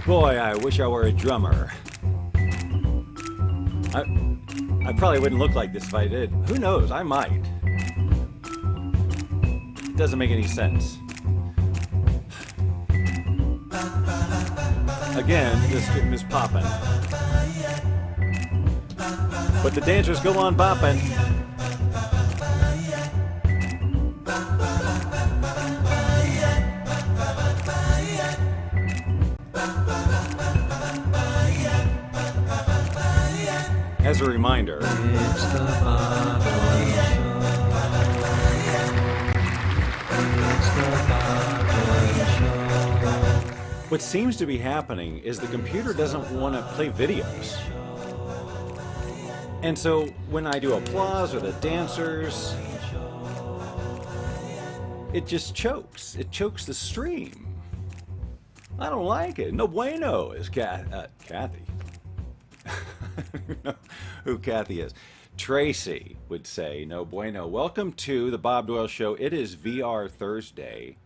Boy, I wish I were a drummer. I probably wouldn't look like this if I did. Who knows? I might. It doesn't make any sense. Again, this tune is poppin'. But the dancers go on bopping. As a reminder, It's the Bob Doyle Show. what seems to be happening is the computer doesn't want to play videos. And so when I do applause or the dancers, it just chokes. It chokes the stream. I don't like it. No bueno, is Kathy. I don't know who Kathy is. Tracey would say, no bueno. Welcome to the Bob Doyle Show. It is VR Thursday.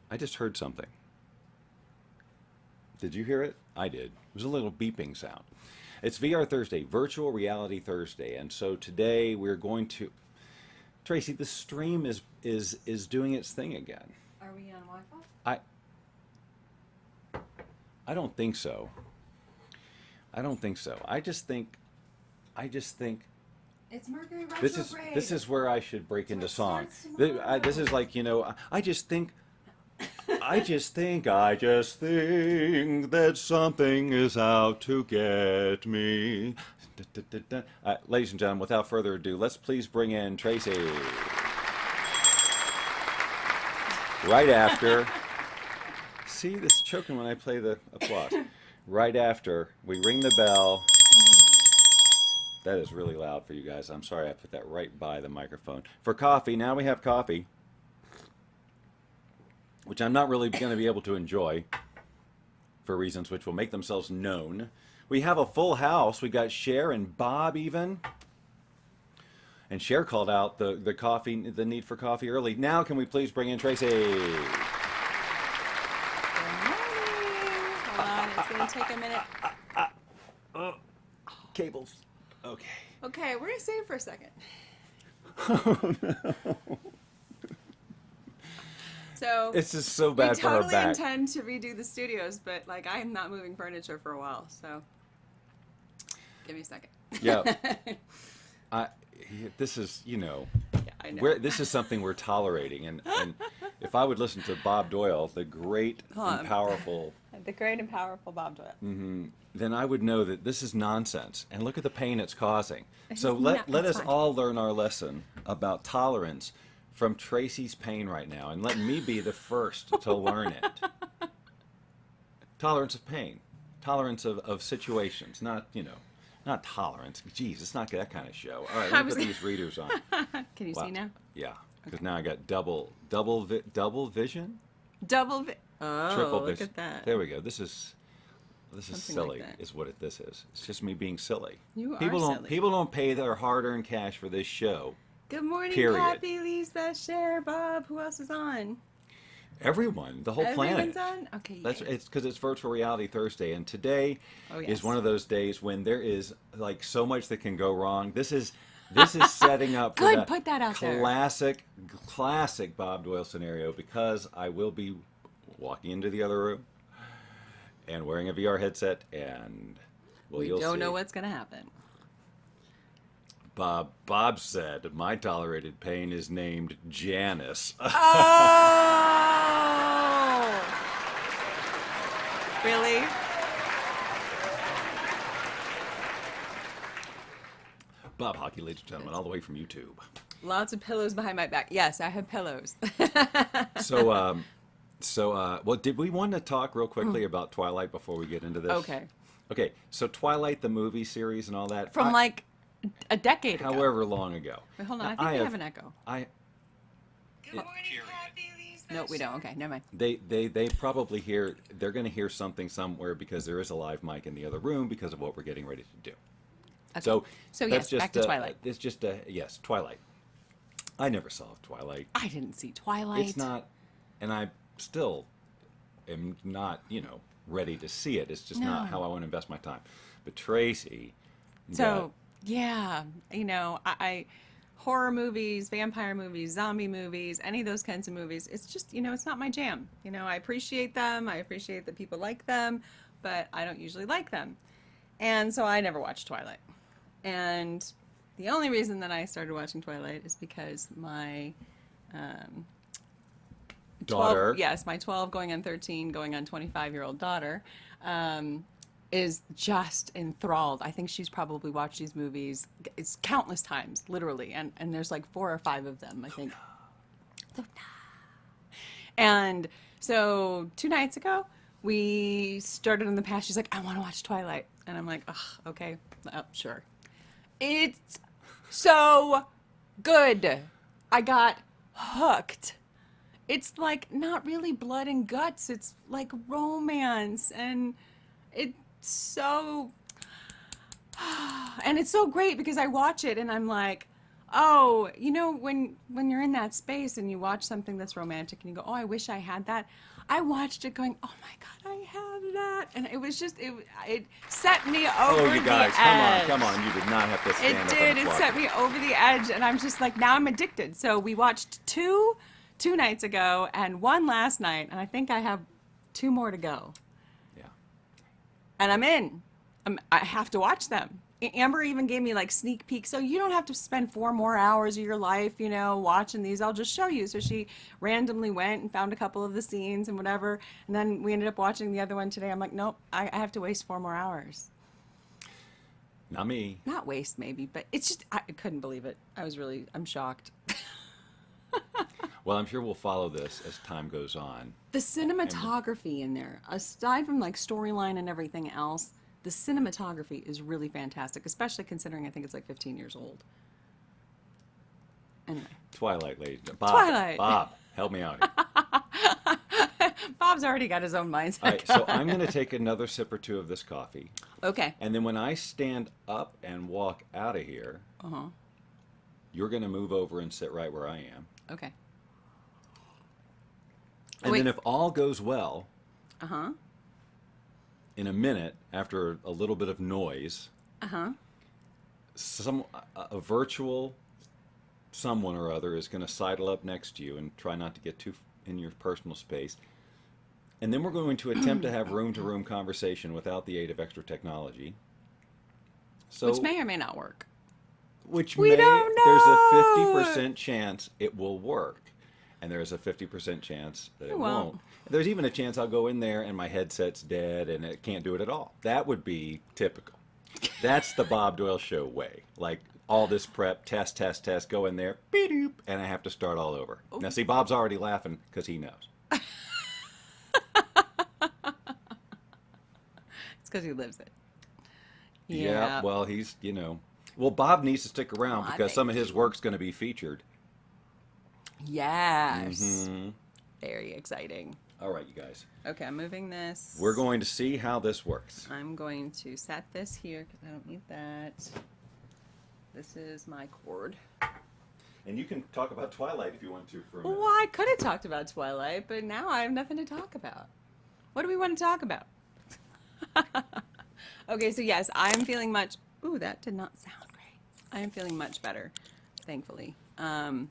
I just heard something. Did you hear it? I did. It was a little beeping sound. It's VR Thursday, Virtual Reality Thursday. And so today we're going to... Tracey, the stream is doing its thing again. Are we on Wi-Fi? I don't think so. I don't think so. I just think It's Mercury retrograde. this is where I should break into it song. starts tomorrow. This is like, you know, I just think that something is out to get me. Ladies and gentlemen, without further ado, let's please bring in Tracey. Right after. See, this is choking when I play the applause. Right after we ring the bell. That is really loud for you guys. I'm sorry I put that right by the microphone. For coffee, now we have coffee, which I'm not really going to be able to enjoy for reasons which will make themselves known. We have a full house. We got Cher and Bob even. And Cher called out the need for coffee early. Now can we please bring in Tracey? Good morning. Hold on, it's going to take a minute. Cables. Okay. Okay, we're going to save for a second. Oh no. So This is so bad we for her totally back. intend to redo the studios, but like I'm not moving furniture for a while, so give me a second. Yeah. This is, you know, Yeah, I know. this is something we're tolerating. And if I would listen to Bob Doyle, the great and powerful, The great and powerful Bob Doyle. then I would know that this is nonsense. And look at the pain it's causing. It's So not- let it's us fine. all learn our lesson about tolerance from Tracey's pain right now. And let me be the first to learn it. Tolerance of pain. Tolerance of situations. Not, you know, not tolerance. Jeez, it's not that kind of show. All right, let me put these readers on. Can you Wow. see now? Yeah, because now I got double vision, Oh, triple look vision. at that. There we go. This is Something silly, like that. is what this is. It's just me being silly. You are silly. People don't pay their hard-earned cash for this show. Good morning, Period. Kathy, Lisbeth, Cher, Bob. Who else is on? Everyone, the whole Everyone's planet. on? Okay. That's yay. it's because it's Virtual Reality Thursday, and today Oh, is yes. one of those days when there is like so much that can go wrong. This is setting up for Good, that put that out there. classic Bob Doyle scenario, because I will be walking into the other room and wearing a VR headset, and well, We you'll don't see. know what's going to happen. Bob said my tolerated pain is named Janice. Oh! Really? Bob Hockey, ladies and gentlemen, all the way from YouTube. Lots of pillows behind my back. Yes, I have pillows. So, well, did we want to talk real quickly about Twilight before we get into this? Okay. Okay, so Twilight, the movie series and all that. From like a decade ago. however long ago. Wait, hold on. Now, I think we have an echo. Good morning, Happy Lisbeth. No, we don't. Okay, never mind. They probably they're going to hear something somewhere because there is a live mic in the other room because of what we're getting ready to do. Okay. So yes, that's just back to Twilight. It's just yes, Twilight. I never saw Twilight. I didn't see Twilight. It's not, and I still am not, you know, ready to see it. It's just No. not how I want to invest my time. But Tracey, So yeah, I horror movies, vampire movies, zombie movies, any of those kinds of movies. It's just it's not my jam. I appreciate them. I appreciate that people like them, but I don't usually like them, and so I never watched Twilight. And the only reason that I started watching Twilight is because my daughter, 12, yes, my 12 going on 13 going on 25-year-old daughter is just enthralled. I think she's probably watched these movies it's countless times, literally, and there's like 4 or 5 of them, I think. And so 2 nights ago we started on the path. She's like, I want to watch Twilight, and I'm like, ugh, okay, sure. It's so good. I got hooked. It's like not really blood and guts. It's like romance, and it's so, and it's so great because I watch it and I'm like, oh, when you're in that space and you watch something that's romantic and you go, oh, I wish I had that. I watched it going, oh my God, I have that. And it was just, it set me over oh, you guys, the edge. come on. You did not have to stand It up did. on the It clock. set me over the edge. And I'm just like, now I'm addicted. So we watched two nights ago and one last night. And I think I have 2 more to go. Yeah. And I'm in. I have to watch them. Amber even gave me like sneak peeks, so you don't have to spend 4 more hours of your life, watching these. I'll just show you. So she randomly went and found a couple of the scenes and whatever, and then we ended up watching the other one today. I'm like, nope, I have to waste 4 more hours. Not me. Not waste, maybe, but it's just I couldn't believe it. I'm shocked. Well, I'm sure we'll follow this as time goes on. The cinematography in there, aside from like storyline and everything else, the cinematography is really fantastic, especially considering I think it's like 15 years old. Anyway. Twilight, ladies. Bob, Twilight. Bob, help me out here. Bob's already got his own mindset. All right, so I'm going to take another sip or 2 of this coffee. Okay. And then when I stand up and walk out of here, you're going to move over and sit right where I am. Okay. And Wait. then if all goes well, Uh-huh. in a minute, after a little bit of noise, Uh-huh. a virtual someone or other is going to sidle up next to you and try not to get too in your personal space. And then we're going to attempt to have room-to-room conversation without the aid of extra technology. So, Which may or may not work. Which We may, don't there's know. a 50% chance it will work. And there's a 50% chance that it won't. won't. There's even a chance I'll go in there and my headset's dead and it can't do it at all. That would be typical. That's the Bob Doyle Show way. Like, all this prep, test, go in there, beep-doop, and I have to start all over. Now, see, Bob's already laughing because he knows. It's because he lives it. Yeah, well, he's, Well, Bob needs to stick around Aw, because some of thank his work's going to be featured. Yes. Mhm. Very exciting. All right, you guys. Okay, I'm moving this. We're going to see how this works. I'm going to set this here because I don't need that. This is my cord. And you can talk about Twilight if you want to for a Well, I could have talked about Twilight, but now I have nothing to talk about. What do we want to talk about? Okay, so yes, I'm feeling much... Ooh, that did not sound great. I am feeling much better, thankfully. I'm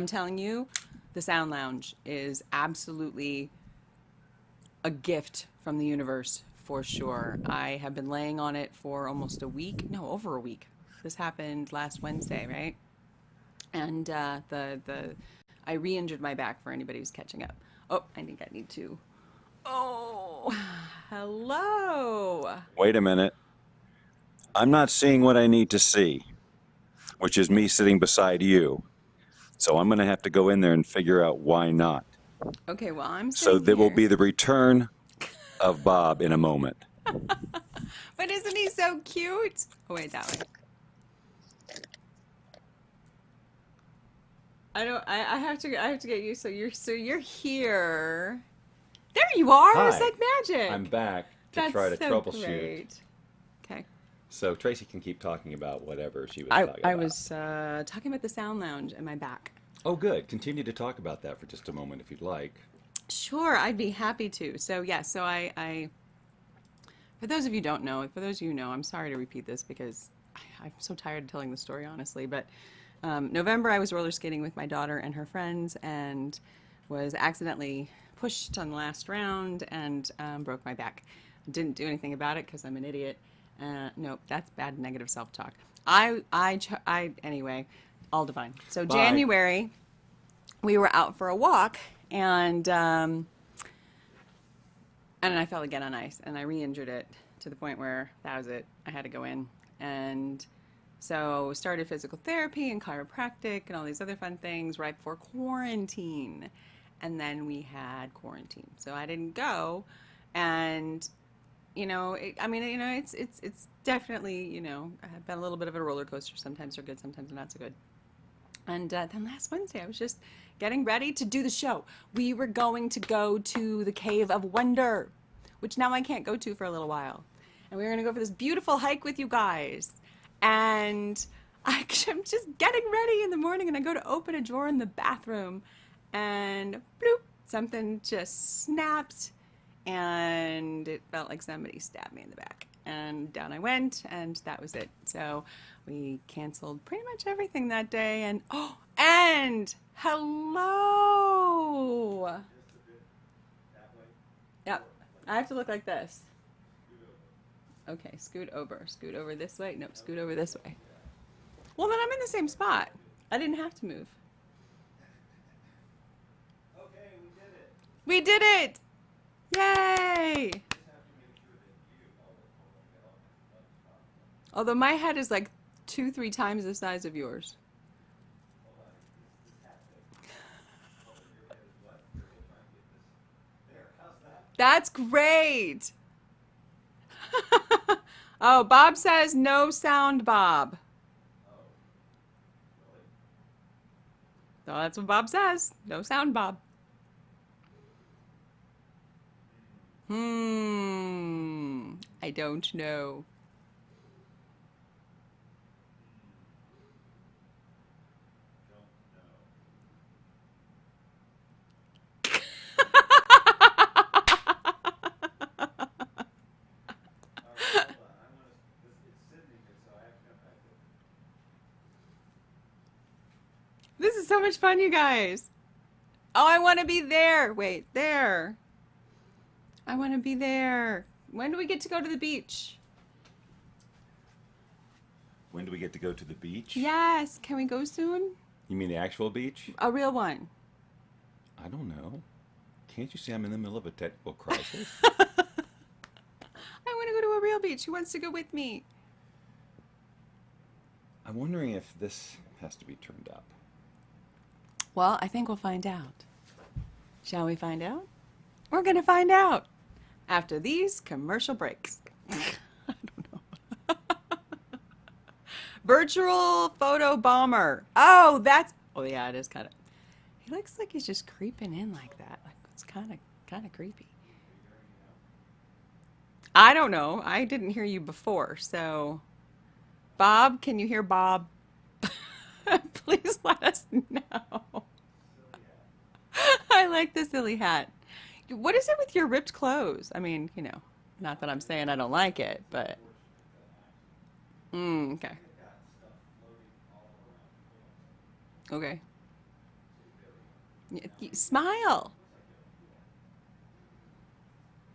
telling you, the Sound Lounge is absolutely a gift from the universe, for sure. I have been laying on it for almost a week. No, over a week. This happened last Wednesday, right? And I re-injured my back for anybody who's catching up. Oh, I think I need to. Oh, hello. Wait a minute. I'm not seeing what I need to see, which is me sitting beside you. So I'm going to have to go in there and figure out why not. Okay, well, I'm So sitting there will here. be the return of Bob in a moment. But isn't he so cute? Oh, wait, that way. I have to get you. So you're here. There you are. Hi. It's like magic. I'm back to That's try to so troubleshoot. great. Okay. So Tracey can keep talking about whatever she was talking about. I was talking about the Sound Lounge and my back. Oh, good. Continue to talk about that for just a moment if you'd like. Sure, I'd be happy to. So yeah, so I for those of you who don't know, for those of you who know, I'm sorry to repeat this because I'm so tired of telling the story, honestly. But November, I was roller skating with my daughter and her friends, and was accidentally pushed on the last round and broke my back. Didn't do anything about it because I'm an idiot. Nope, that's bad negative self-talk. Anyway, all divine. So Bye. January, we were out for a walk, and I fell again on ice, and I re-injured it to the point where that was it. I had to go in, and so started physical therapy and chiropractic and all these other fun things right before quarantine, and then we had quarantine, so I didn't go, and it's definitely I've been a little bit of a roller coaster. Sometimes they're good, sometimes they're not so good. And then last Wednesday, I was just getting ready to do the show. We were going to go to the Cave of Wonder, which now I can't go to for a little while. And we were going to go for this beautiful hike with you guys. And I'm just getting ready in the morning, and I go to open a drawer in the bathroom, and bloop, something just snapped, and it felt like somebody stabbed me in the back. And down I went, and that was it. So we canceled pretty much everything that day. And hello. Yep, I have to look like this. Okay, scoot over this way. Nope, scoot over this way. Well, then I'm in the same spot. I didn't have to move. Okay, we did it. We did it! Yay! Although my head is like 2-3 times the size of yours. That's great! Oh, Bob says no sound, Bob. So that's what Bob says. No sound, Bob. I don't know. This is so much fun, you guys. Oh, I want to be there. Wait, there. I want to be there. When do we get to go to the beach? When do we get to go to the beach? Yes. Can we go soon? You mean the actual beach? A real one. I don't know. Can't you see I'm in the middle of a technical crisis? I want to go to a real beach. Who wants to go with me? I'm wondering if this has to be turned up. Well, I think we'll find out. Shall we find out? We're going to find out after these commercial breaks. I don't know. Virtual photo bomber. Oh, yeah, it is kind of. He looks like he's just creeping in like that. Like it's kind of creepy. I don't know. I didn't hear you before, so Bob, can you hear Bob? Please let us know. I like the silly hat. What is it with your ripped clothes? I mean, not that I'm saying I don't like it, but okay. Okay. Smile.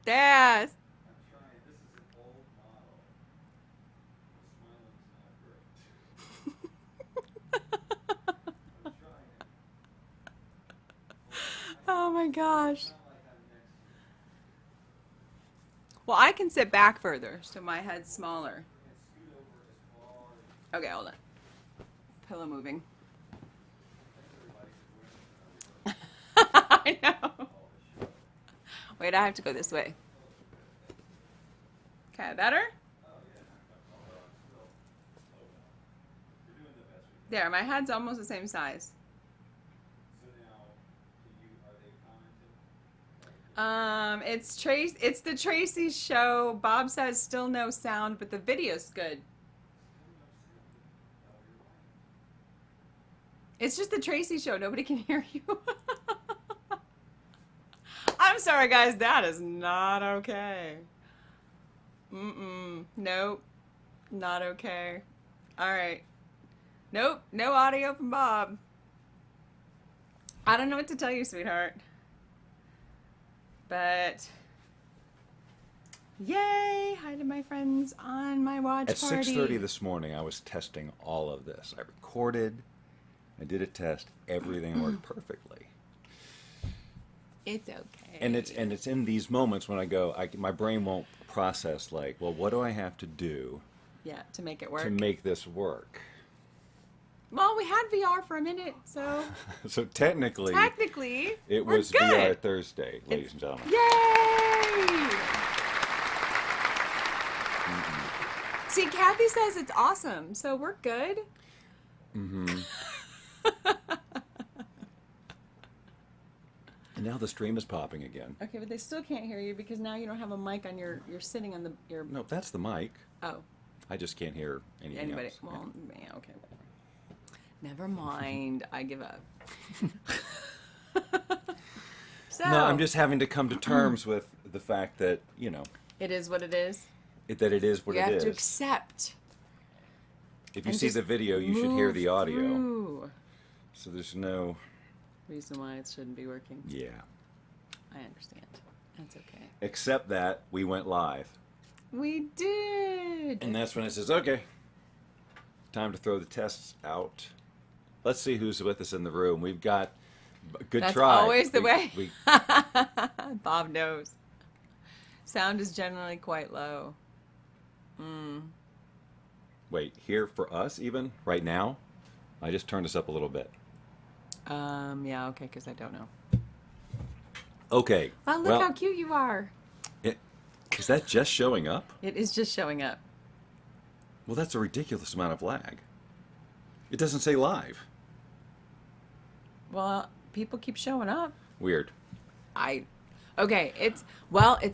Yes. Oh my gosh. Well, I can sit back further, so my head's smaller. Okay, hold on. Pillow moving. I know. Wait, I have to go this way. Okay, better? There, my head's almost the same size. It's the Tracey show. Bob says still no sound, but the video's good. It's just the Tracey show. Nobody can hear you. I'm sorry, guys. That is not okay. Nope. Not okay. All right. Nope. No audio from Bob. I don't know what to tell you, sweetheart. But yay! Hi to my friends on my watch At party. 6:30 this morning, I was testing all of this. I recorded, I did a test, everything worked perfectly. It's okay. And it's in these moments when I go, my brain won't process like, well, what do I have to do yeah, to make it work. to make this work? Well, we had VR for a minute, so So technically, it we're was good. VR Thursday, ladies and gentlemen. Yay! See, Kathy says it's awesome, so we're good. And now the stream is popping again. Okay, but they still can't hear you because now you don't have a mic on you're sitting on your. No, that's the mic. Oh, I just can't hear anything anybody? else. Well, yeah, okay. Never mind. I give up. So No, I'm just having to come to terms with the fact that, it is what it is. that it is what You it have is. to accept. If you and see just the video, you should hear the move audio. through. So there's no, Reason why it shouldn't be working. yeah. I understand. That's okay. Except that we went live. We did. And that's when it says, okay, time to throw the tests out. Let's see who's with us in the room. We've got, good That's try. always the way. We, Bob knows. Sound is generally quite low. wait, here for us even, right now? I just turned us up a little bit. Yeah, okay, because I don't know. Okay. Oh, look how cute you are. Is that just showing up? It is just showing up. Well, that's a ridiculous amount of lag. It doesn't say live. Well, people keep showing up. Weird. Okay, it's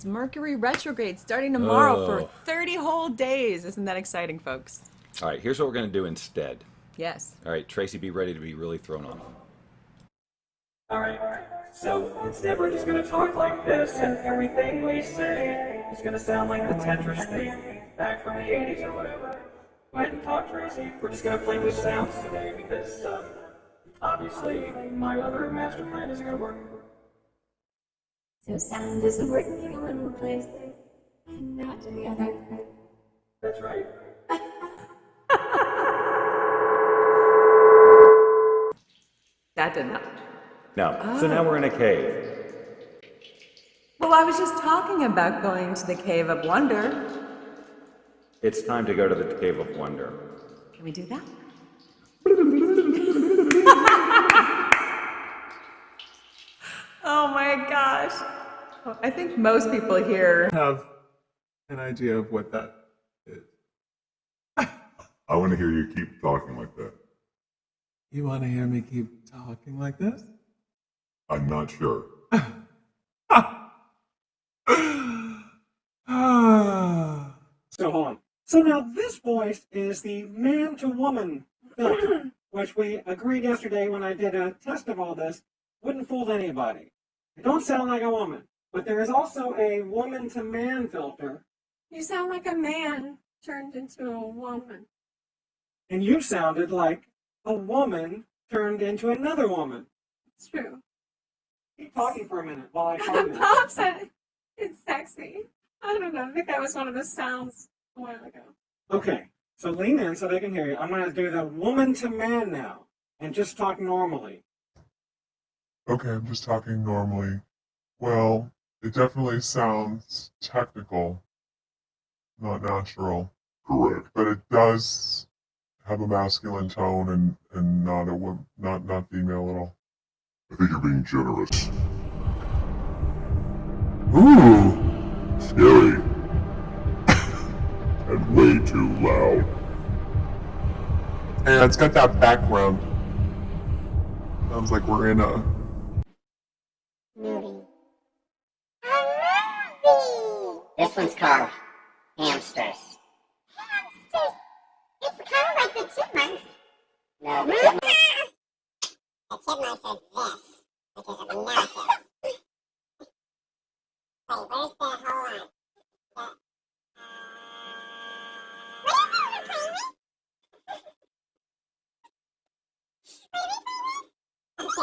Mercury retrograde starting tomorrow Oh. for 30 whole days. Isn't that exciting, folks? All right, here's what we're going to do instead. Yes. All right, Tracey, be ready to be really thrown off. Alright, so instead we're just gonna talk like this, and everything we say is gonna sound like the Tetris theme back from the 80s or whatever. Go ahead and talk, Tracey. We're just gonna play with sounds today because, obviously, my other master plan isn't gonna work. So sound isn't working in one place and not in the other. That's right. That did not. No, so now we're in a cave. Well, I was just talking about going to the Cave of Wonder. It's time to go to the Cave of Wonder. Can we do that? Oh my gosh. Well, I think most people here have an idea of what that is. I want to hear you keep talking like that. You want to hear me keep talking like this? I'm not sure. So hold on. So now this voice is the man-to-woman filter, which we agreed yesterday when I did a test of all this, wouldn't fool anybody. I don't sound like a woman, but there is also a woman-to-man filter, You sound like a man turned into a woman. and you sounded like a woman turned into another woman. It's true. Keep talking for a minute while I find it. Bob said it's sexy. I don't know. I think that was one of the sounds a while ago. Okay, so lean in so they can hear you. I'm going to do the woman-to-man now, and just talk normally. Okay, I'm just talking normally. Well, it definitely sounds technical, not natural. Correct. But it does have a masculine tone and not not female at all. I think you're being generous. Ooh! Scary. And way too loud. And it's got that background. Sounds like we're in a... Movie. A movie! This one's called Hamsters. Hamsters! It's kind of like the chipmunks. No, the chipmunks. The chipmunks are this, which is obnoxious.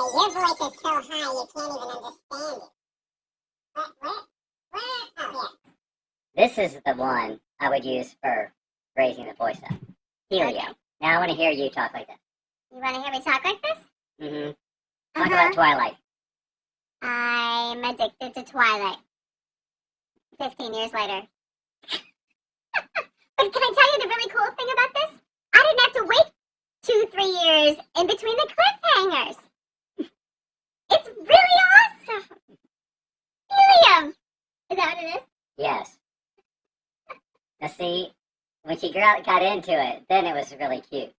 your voice is so high you can't even understand it. Oh, yeah. This is the one I would use for raising the voice up. Helio. Okay. Now I want to hear you talk like this. You want to hear me talk like this? Mm-hmm. Talk about Twilight. I'm addicted to Twilight. 15 years later. But can I tell you the really cool thing about this? I didn't have to wait 2-3 years in between the cliffhangers. It's really awesome. Helium. Is that what it is? Yes. Now see, when she got into it, then it was really cute.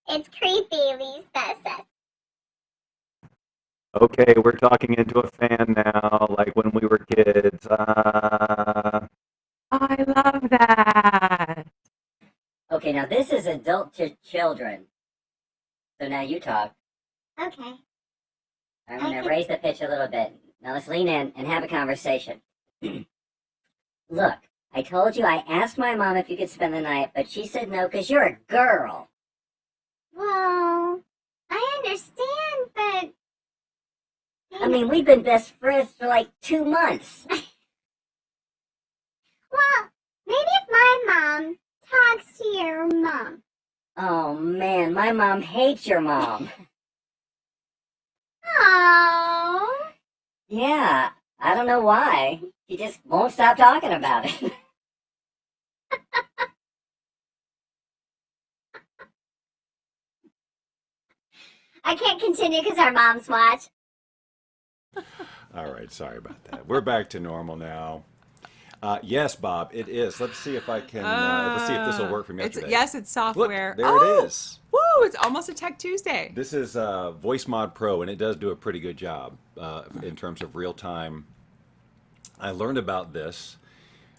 It's creepy, Lisa says. Okay, we're talking into a fan now, like when we were kids. I love that. Okay, now this is adult to children. So now you talk. Okay. I'm going to raise the pitch a little bit. Now let's lean in and have a conversation. Look, I told you I asked my mom if you could spend the night, but she said no because you're a girl. Well, I understand, but... I mean, we've been best friends for like 2 months. Well, maybe if my mom talks to your mom. Oh, man, my mom hates your mom. Oh. Yeah, I don't know why. She just won't stop talking about it. I can't continue because our moms watch. All right, sorry about that. We're back to normal now. Yes, Bob, it is. Let's see if I can. Let's see if this will work for me. Yes, it's software. Look, there it is. Woo! It's almost a Tech Tuesday. This is Voice Mod Pro, and it does do a pretty good job in terms of real time. I learned about this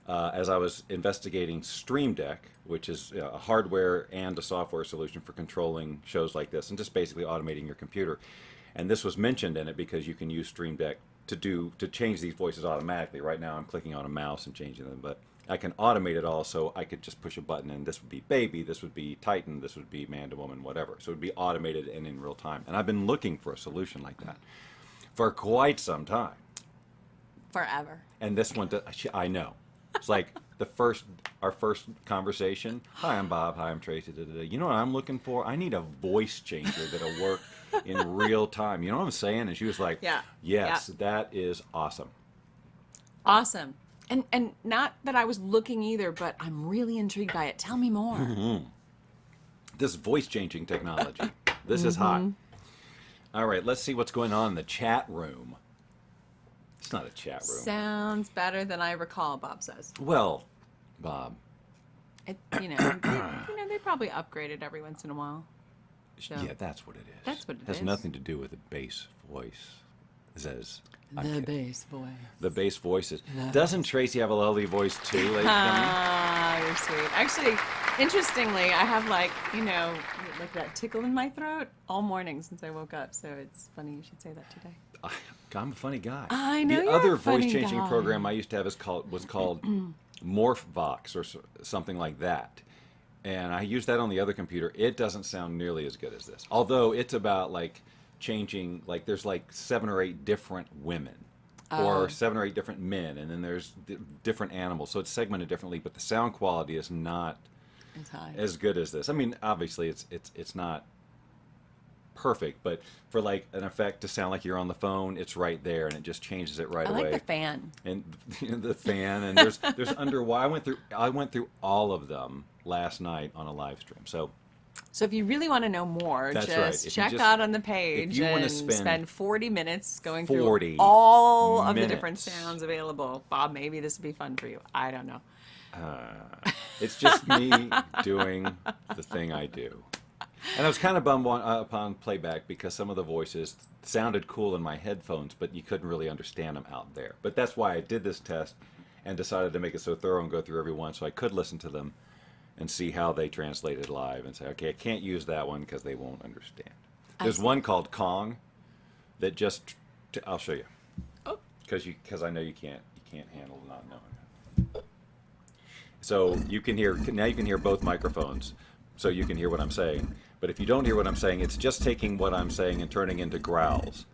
as I was investigating Stream Deck, which is a hardware and a software solution for controlling shows like this, and just basically automating your computer. And this was mentioned in it because you can use Stream Deck to change these voices automatically. Right now I'm clicking on a mouse and changing them, but I can automate it all, so I could just push a button and this would be baby, this would be Titan, this would be man to woman, whatever. So it would be automated and in real time. And I've been looking for a solution like that for quite some time. Forever. And this one, I know. It's like our first conversation. Hi, I'm Bob. Hi, I'm Tracey. You know what I'm looking for? I need a voice changer that'll work in real time. You know what I'm saying? And she was like, yeah. Yes, that is awesome. Awesome. And not that I was looking either, but I'm really intrigued by it. Tell me more. Mm-hmm. This voice changing technology. This is hot. All right, let's see what's going on in the chat room. It's not a chat room. Sounds better than I recall, Bob says. Well, Bob. They probably upgrade it every once in a while. So. Yeah, that's what it is. That's what it has nothing to do with the bass voice. It says the bass voice. The bass voices. Doesn't Tracey have a lovely voice too, ladies and gentlemen? You're sweet. Actually, interestingly, I have like that tickle in my throat all morning since I woke up. So it's funny you should say that today. I'm a funny guy. I know the you're other a funny voice changing guy. program I used to have was called MorphVox or something like that. And I used that on the other computer. It doesn't sound nearly as good as this. Although it's about like changing, like there's like 7 or 8 different women or 7 or 8 different men, and then there's different animals. So it's segmented differently, but the sound quality is not as good as this. I mean, obviously it's not perfect, but for like an effect to sound like you're on the phone, it's right there, and it just changes it right away. I like the fan. And the fan, and there's I went through all of them last night on a live stream. So if you really want to know more, just check out on the page and spend 40 minutes going through all of the different sounds available. Bob, maybe this would be fun for you. I don't know. It's just me doing the thing I do. And I was kind of bummed upon playback because some of the voices sounded cool in my headphones, but you couldn't really understand them out there. But that's why I did this test and decided to make it so thorough and go through every one so I could listen to them and see how they translated live and say, okay, I can't use that one because they won't understand. There's one called Kong that just, I'll show you. Oh. Because I know you can't handle not knowing. So you can hear both microphones. so you can hear what I'm saying. But if you don't hear what I'm saying, it's just taking what I'm saying and turning into growls.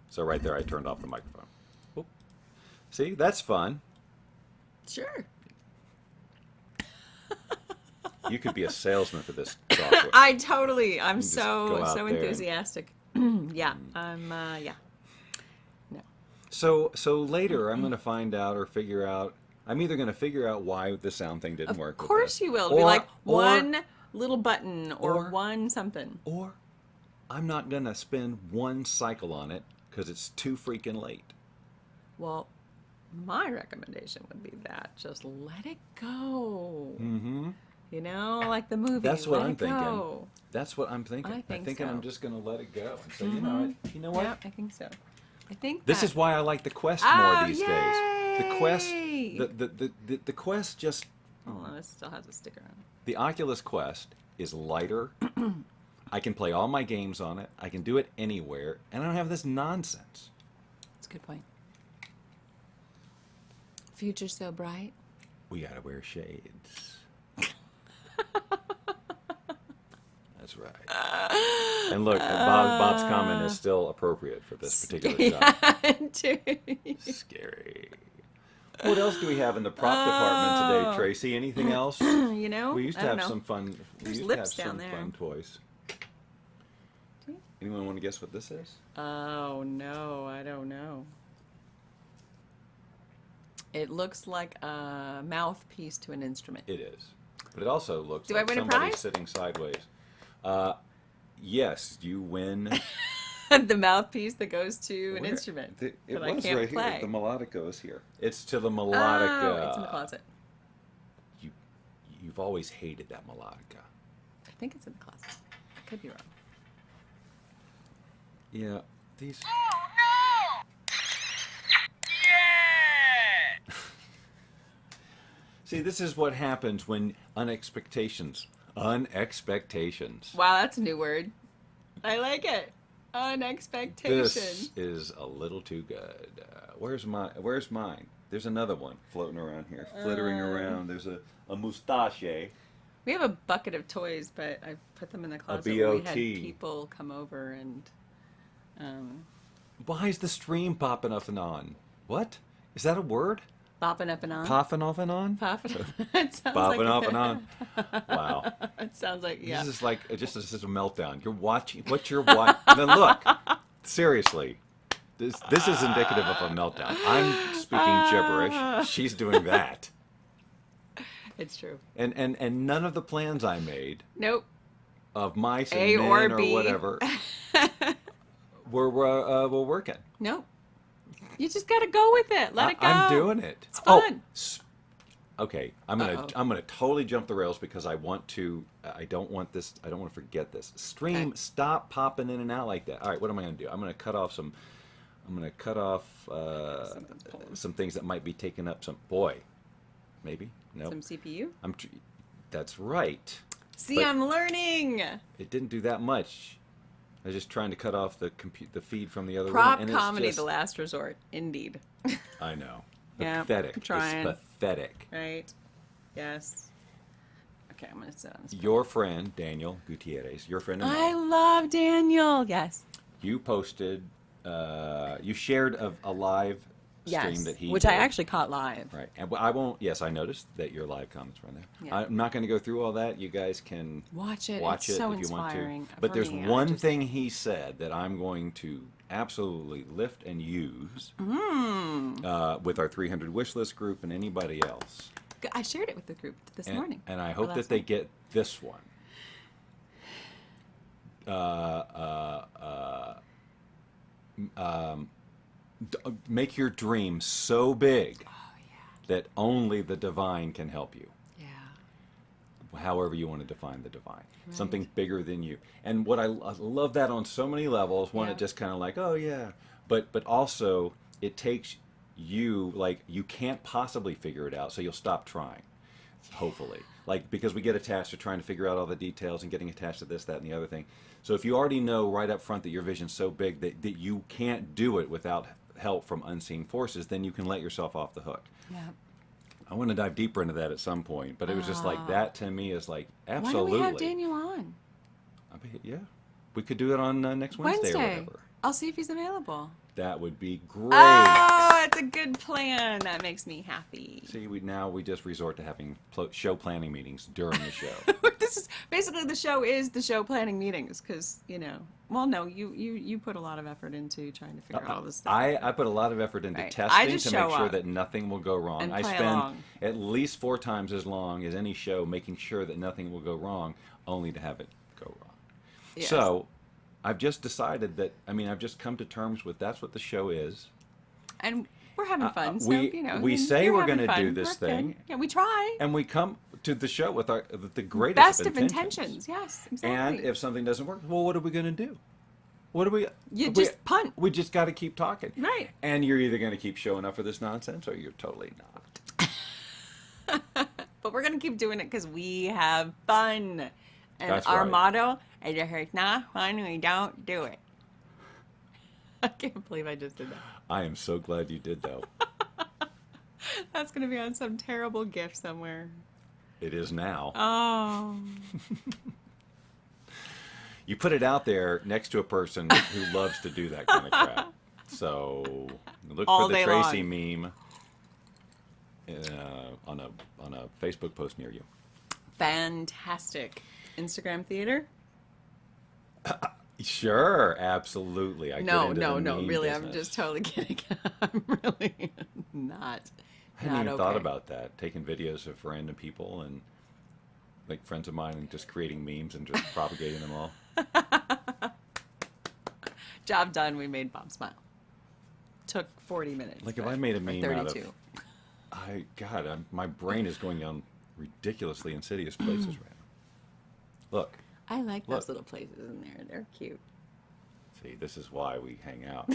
So right there, I turned off the microphone. Oop. See, that's fun. Sure. You could be a salesman for this software. I'm just go out so there and- enthusiastic. Yeah, yeah. No. So later, I'm going to find out or figure out. I'm either going to figure out why the sound thing didn't work. Of course you will. It'll be like one little button or one something. Or I'm not going to spend one cycle on it because it's too freaking late. Well, my recommendation would be that just let it go. Mm-hmm. You know, like the movie. That's what I'm thinking. Go. That's what I'm thinking. I think thinking so. I'm just going to let it go and say, you know what? Yeah, I think so. I think This is why I like the Quest more these days. The Quest, yay! the Quest just. Hold on, it still has a sticker on it. The Oculus Quest is lighter. I can play all my games on it. I can do it anywhere, and I don't have this nonsense. That's a good point. Future's so bright. We gotta wear shades. That's right. And look, Bob's comment is still appropriate for this particular shot. Scary. What else do we have in the prop department today, Tracy? Anything else? You know, We used to have some fun. There's we used lips to have down some there. fun toys. Anyone want to guess what this is? Oh no, I don't know. It looks like a mouthpiece to an instrument. It is, but it also looks Do I like win a somebody prize? sitting sideways. Yes, you win. The mouthpiece that goes to an Where- instrument It that was I can't right play. here. The melodica is here. It's to the melodica. Oh, it's in the closet. You've always hated that melodica. I think it's in the closet. I could be wrong. Yeah, these. See, this is what happens when unexpectations. Unexpectations. Wow, that's a new word. I like it. Unexpectation. This is a little too good. Where's mine? There's another one floating around here, flittering around. There's a mustache. We have a bucket of toys, but I put them in the closet. Where we had BOT. people come over and. Why is the stream popping off and on? What? Is that a word? Bopping up and on. Popping off and on? Popping. It sounds Popping like off and on. Wow. It sounds like yeah. This is like this is a meltdown. You're watching what you're watching. Then look, seriously, this is indicative of a meltdown. I'm speaking gibberish. She's doing that. It's true. And none of the plans I made Nope. of mice and A men or or B. whatever were working. Nope. You just gotta go with it. Let it go. I'm doing it. It's fun. Okay, I'm gonna totally jump the rails because I want to. I don't want this. I don't want to forget this. Stream, Okay. stop popping in and out like that. All right, what am I gonna do? I'm gonna cut off some. I'm gonna cut off some things that might be taking up some. Boy, maybe no. Some CPU. That's right. See, But I'm learning. it didn't do that much. I was just trying to cut off the feed from the other Prop room. And comedy, it's the just, last resort. Indeed. I know. Yeah, Pathetic. I'm trying. It's pathetic. Right. Yes. Okay, I'm gonna sit on this. Your friend Daniel Gutierrez, your friend and I mine, love Daniel. Yes. you posted, you shared a live stream Yes. that he Which I did. actually caught live. Right, and I won't. Yes, I noticed that your live comments were in there. Yeah. I'm not going to go through all that. You guys can Watch it. watch It's it so if you want inspiring to. But for there's me. I one just- thing he said that I'm going to absolutely lift and use with our 300 wish list group and anybody else. I shared it with the group this morning. And I or hope last that they night. get this one. Make your dream so big that only the divine can help you. Yeah. However you want to define the divine. Something bigger than you. And what I love that on so many levels. One, Yeah. it just kind of like, oh yeah. But also, it takes you, like, you can't possibly figure it out, so you'll stop trying. Hopefully. Like, because we get attached to trying to figure out all the details and getting attached to this, that, and the other thing. So if you already know right up front that your vision's so big that you can't do it without help from unseen forces, then you can let yourself off the hook. Yeah. I want to dive deeper into that at some point, but it was just like that to me is like absolutely. Why don't we have Daniel on? Yeah, we could do it on next Wednesday or whatever. I'll see if he's available. That would be great. Oh, it's a good plan. That makes me happy. See, we just resort to having show planning meetings during the show. This is basically the show planning meetings because well, no, you put a lot of effort into trying to figure out all this stuff. I put a lot of effort into testing to make sure that nothing will go wrong. I spend at least 4 times as long as any show making sure that nothing will go wrong, only to have it go wrong. Yes. So I've just decided that, I've just come to terms with that's what the show is. And we're having fun. So, we say we're going to do this thing. Yeah, we try. And we come to the show with the greatest best of intentions. Yes, exactly. And if something doesn't work, well, what are we going to do? Just punt. We just got to keep talking. Right. And you're either going to keep showing up for this nonsense or you're totally not. But we're going to keep doing it because we have fun. And That's our right. motto is if it's not fun, we don't do it. I can't believe I just did that. I am so glad you did, though. That's going to be on some terrible GIF somewhere. It is now. Oh. You put it out there next to a person who loves to do that kind of crap. So look All for the day Tracey long. meme on a Facebook post near you. Fantastic. Instagram theater? Sure, absolutely. No, really, I'm just totally kidding. I'm really not. I hadn't even thought about that. Taking videos of random people and like friends of mine and just creating memes and just propagating them all. Job done. We made Bob smile. Took 40 minutes. Like if I made a meme 32. out of, my brain is going down ridiculously insidious places right now. Look. I like those little places in there. They're cute. See, this is why we hang out.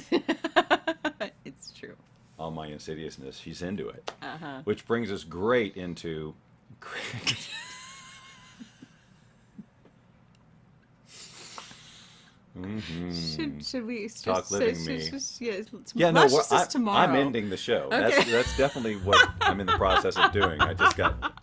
It's true. All my insidiousness, she's into it. Uh-huh. Which brings us great into... Should we talk living me? Yes, tomorrow. I'm ending the show. Okay. That's definitely what I'm in the process of doing. I just got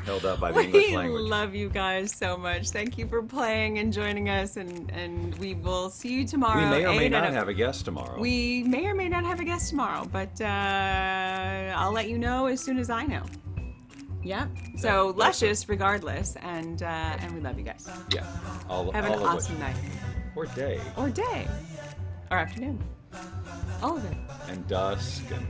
held up by the English language. We love you guys so much. Thank you for playing and joining us, and we will see you tomorrow. We may or may not have a guest tomorrow. We may or may not have a guest tomorrow, but I'll let you know as soon as I know. Yeah. So luscious, regardless, and we love you guys. Yeah. Have an awesome night. Or day. Or day. Or afternoon. All of it. And dusk and